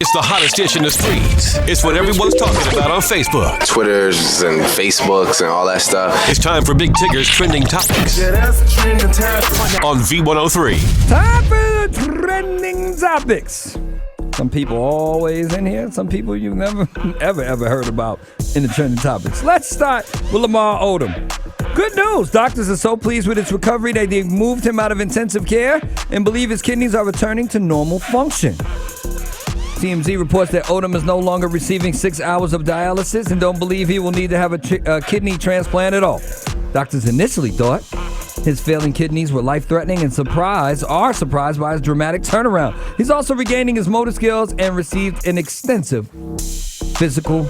It's the hottest dish in the streets. It's what everyone's talking about on Facebook, Twitters and Facebooks and all that stuff. It's time for Big Tigger's Trending Topics on V103. Time for the Trending Topics. Some people always in here. Some people you've never, ever heard about in the Trending Topics. Let's start with Lamar Odom. Good news. Doctors are so pleased with his recovery that they've moved him out of intensive care and believe his kidneys are returning to normal function. TMZ reports that Odom is no longer receiving 6 hours of dialysis and don't believe he will need to have a kidney transplant at all. Doctors initially thought his failing kidneys were life-threatening and are surprised by his dramatic turnaround. He's also regaining his motor skills and received an extensive physical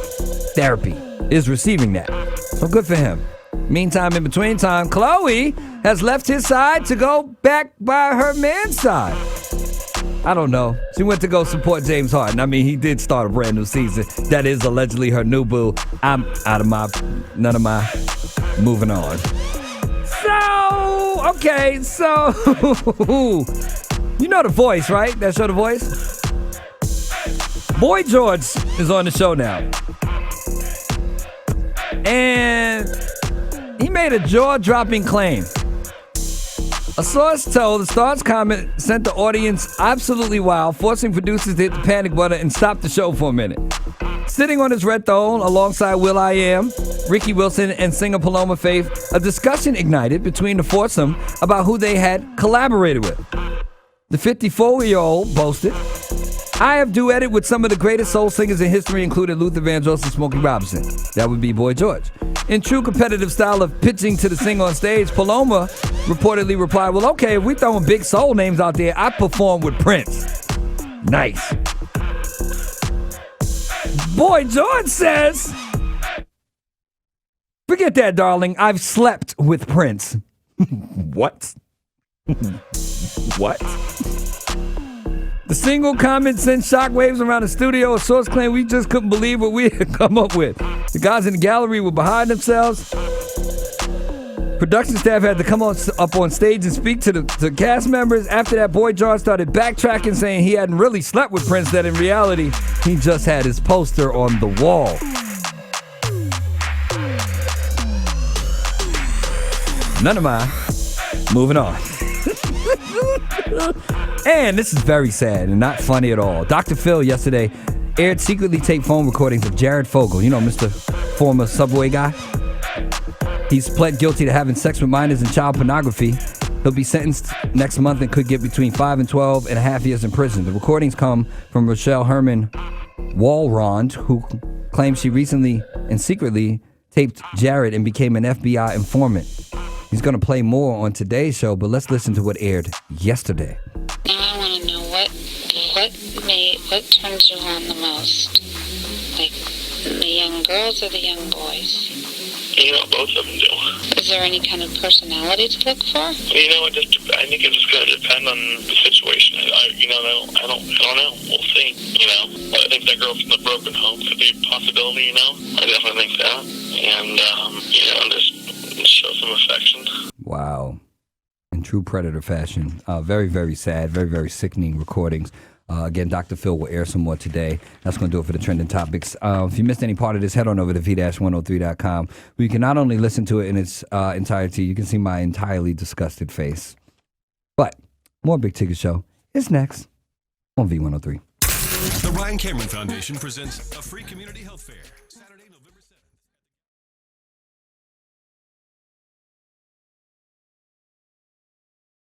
therapy. Is receiving that. So good for him. Meantime, in between time, Khloe has left his side to go back by her man's side. I don't know. She went to go support James Harden. I mean, he did start a brand new season. That is allegedly her new boo. I'm out of moving on. So, you know The Voice, right? That show The Voice? Boy George is on the show now. And he made a jaw-dropping claim. A source told the Star's comment sent the audience absolutely wild, forcing producers to hit the panic button and stop the show for a minute. Sitting on his red throne alongside will.i.am, Ricky Wilson, and singer Paloma Faith, a discussion ignited between the foursome about who they had collaborated with. The 54-year-old boasted, "I have duetted with some of the greatest soul singers in history, including Luther Vandross and Smokey Robinson." That would be Boy George. In true competitive style of pitching to the singer on stage, Paloma reportedly replied, "Well, okay, if we throwing big soul names out there, I performed with Prince." Nice. Boy George says, "Forget that, darling. I've slept with Prince." What? What? The single comment sent shockwaves around the studio. A source claimed we just couldn't believe what we had come up with. The guys in the gallery were behind themselves. Production staff had to come up on stage and speak to the cast members. After that, Boy George started backtracking, saying he hadn't really slept with Prince, that in reality, he just had his poster on the wall. None of mine. Moving on. And this is very sad and not funny at all. Dr. Phil yesterday aired secretly taped phone recordings of Jared Fogle. You know, Mr. former Subway guy. He's pled guilty to having sex with minors and child pornography. He'll be sentenced next month and could get between 5 and 12 and a half years in prison. The recordings come from Rochelle Herman Walrond, who claims she recently and secretly taped Jared and became an FBI informant. He's going to play more on today's show, but let's listen to what aired yesterday. Now I want to know what turns you on the most? Like the young girls or the young boys? You know, both of them do. Is there any kind of personality to look for? You know, I think it's just going to depend on the situation. I don't know. We'll see. You know, I think that girl from the broken home could be a possibility. You know, I definitely think that. And just show some affection. Wow. In true Predator fashion. Very, very sad. Very, very sickening recordings. Again, Dr. Phil will air some more today. That's going to do it for the Trending Topics. If you missed any part of this, head on over to v-103.com, where you can not only listen to it in its entirety, you can see my entirely disgusted face. But more Big Tigger Show is next on V103. The Ryan Cameron Foundation presents a free community health fair Saturday, November